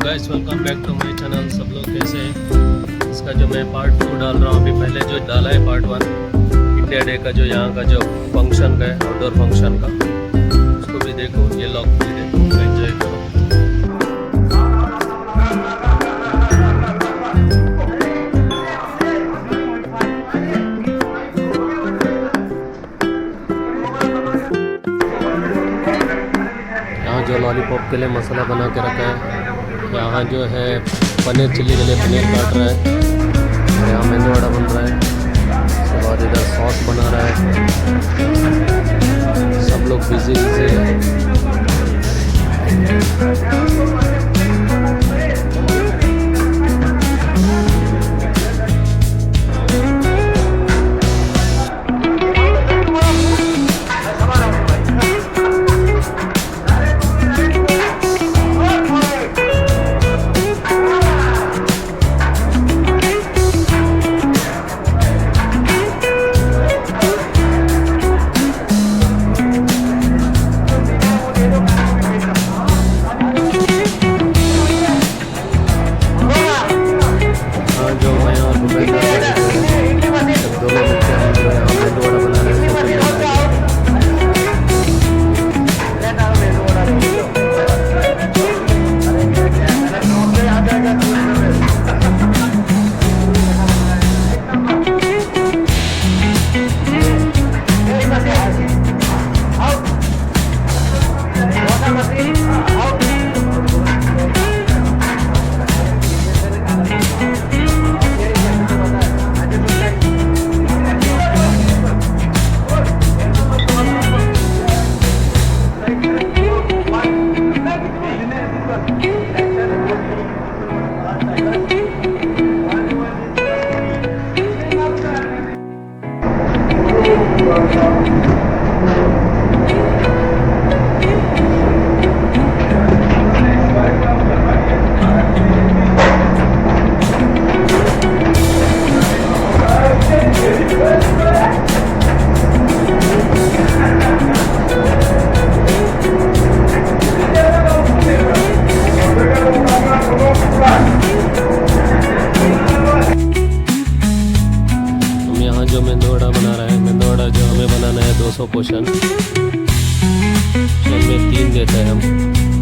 Guys welcome back to my channel. सब लोग कैसे हैं? इसका जो मैं पार्ट 2 डाल रहा हूँ। अभी पहले जो डाला है पार्ट 1 इंडिया डे का, जो यहाँ का जो फंक्शन का है, आउटडोर फंक्शन का, उसको भी देखो, ये लॉग भी देखो, एंजॉय करो। यहाँ जो लॉलीपॉप के लिए मसाला बना के रखा है, यहाँ जो है पनीर चिल्ली के लिए पनीर काट रहा है, यहाँ मेंदू वड़ा बन रहा है, उसके बाद इधर सॉस बना रहा है। सब लोग बिजी है। जो मेंदू वड़ा बना रहा है, मेंदू वड़ा जो हमें बनाना है 200 पोर्शन, उसमें 3 देता है। हम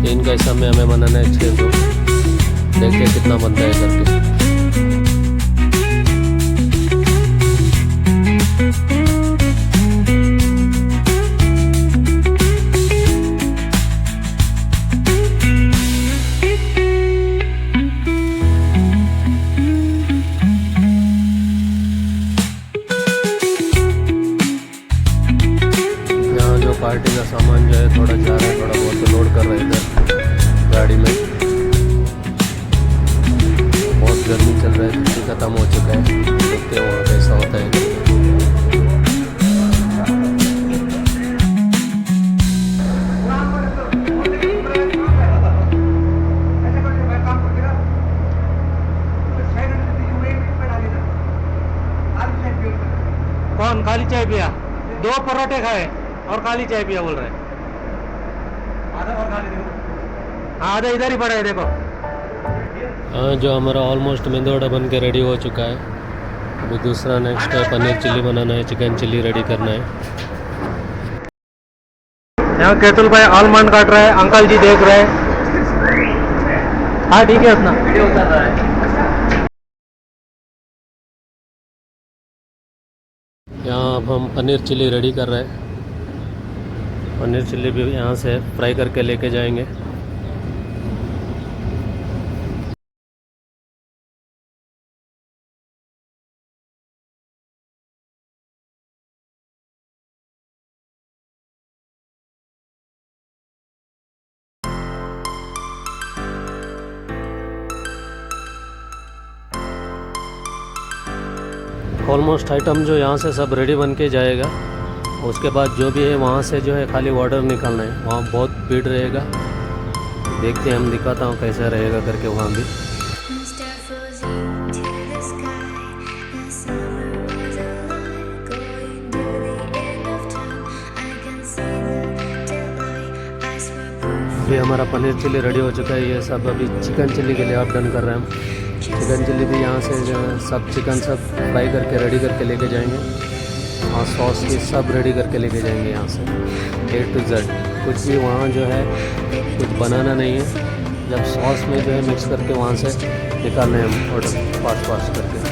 3 का हिसाब में हमें बनाना है 600। देखते हैं कितना बनता है करके। पार्टी का सामान जो है थोड़ा जा रहा है, थोड़ा बहुत लोड कर रहे हैं इधर गाड़ी में। बहुत गर्मी चल रहा है, छुट्टी ख़त्म हो चुका है। देखते हैं वहाँ कैसा होता है। कौन काली चाय पिया? 2 परोठे खाए और काली चाय पिया बोल रहे हैं। आधा इधर ही पड़ा है, देखो। हाँ, जो हमारा ऑलमोस्ट मेंदू वड़ा बन के रेडी हो चुका है। अभी दूसरा नेक्स्ट है पनीर चिल्ली बनाना है, चिकन चिल्ली रेडी करना है। यहाँ केतुल भाई आलमंड काट रहा है, अंकल जी देख रहे हैं। हाँ ठीक है, अपना वीडियो कर रहा है। यहाँ अब हम पनीर चिल्ली रेडी कर रहे हैं। पनीर चिल्ली भी यहाँ से फ्राई करके लेके जाएंगे। ऑलमोस्ट आइटम जो यहाँ से सब रेडी बन के जाएगा। उसके बाद जो भी है वहाँ से जो है खाली ऑर्डर निकालना है। वहाँ बहुत भीड़ रहेगा, देखते हैं, हम दिखाता हूँ कैसा रहेगा करके वहाँ भी। अभी हमारा पनीर चिल्ली रेडी हो चुका है। ये सब अभी चिकन चिल्ली के लिए आप डन कर रहे हैं हम। चिकन चिल्ली भी यहाँ से जो है सब चिकन सब फ्राई करके रेडी करके लेके जाएंगे और सॉस भी सब रेडी करके लेके जाएंगे यहाँ से A to Z। कुछ भी वहाँ जो है कुछ बनाना नहीं है, जब सॉस में जो है मिक्स करके वहाँ से निकालने हैं हम ऑर्डर फास्ट करके।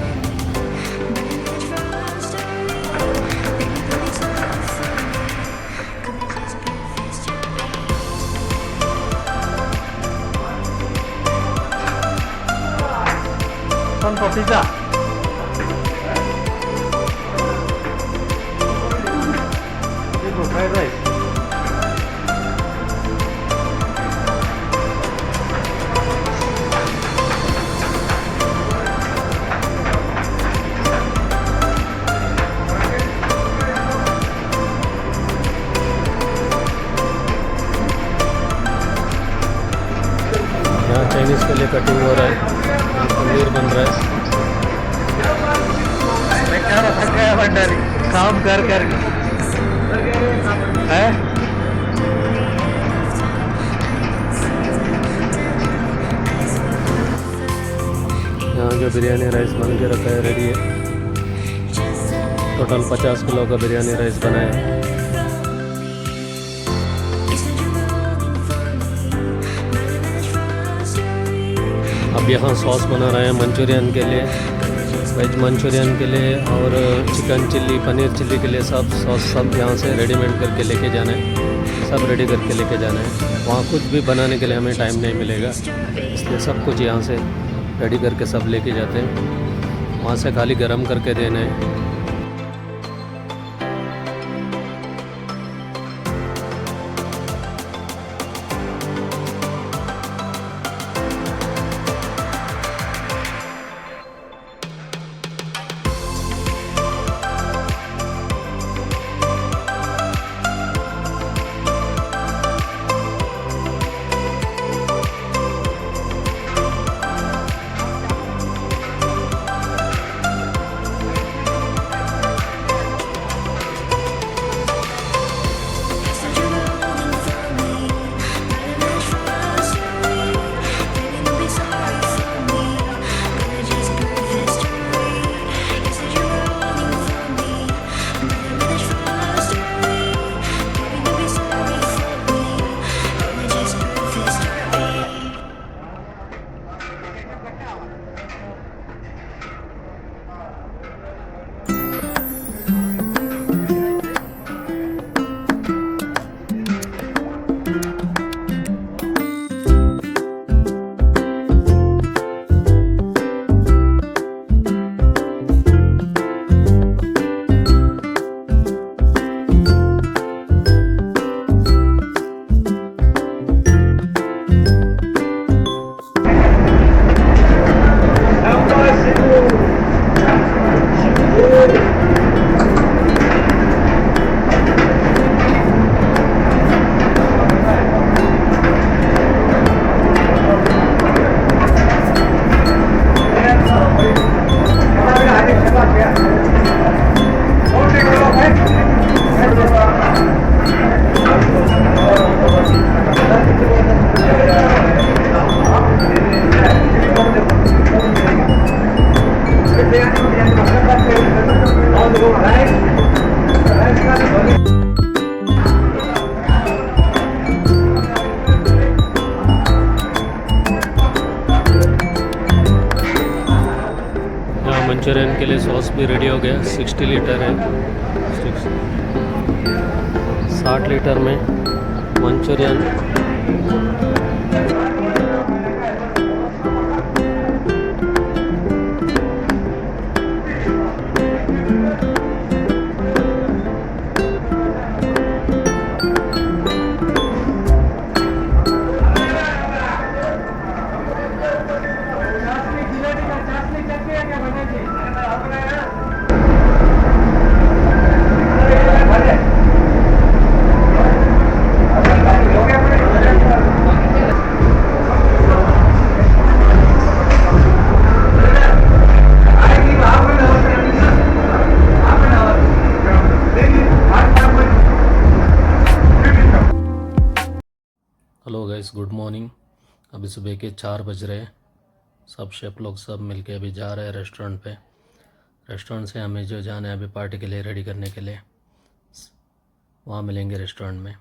Con for pizza. This for fried rice. यहाँ चाइनीज़ के लिए कटिंग हो रहा है, पनीर बन रहा है। मैं क्या रखा है भंडारी काम कर है। यहाँ जो बिरयानी राइस बन के रखा है रेडी है। टोटल 50 किलो का बिरयानी राइस बना है। अब यहाँ सॉस बना रहे हैं मंचूरियन के लिए, वेज मंचूरियन के लिए और चिकन चिल्ली पनीर चिल्ली के लिए सब सॉस सब यहाँ से रेडीमेड करके लेके जाना है, सब रेडी करके लेके जाना है। वहाँ कुछ भी बनाने के लिए हमें टाइम नहीं मिलेगा, इसलिए सब कुछ यहाँ से रेडी करके सब लेके जाते हैं। वहाँ से खाली गर्म करके देना है। मंचूरियन के लिए सॉस भी रेडी हो गया। 60 लीटर है, 60 लीटर में Manchurian. Hello guys, good morning. अभी सुबह के 4 बज रहे हैं। सब शेफ लोग सब मिलके अभी जा रहे हैं रेस्टोरेंट पे। रेस्टोरेंट से हमें जो जाना है अभी पार्टी के लिए रेडी करने के लिए, वहाँ मिलेंगे रेस्टोरेंट में।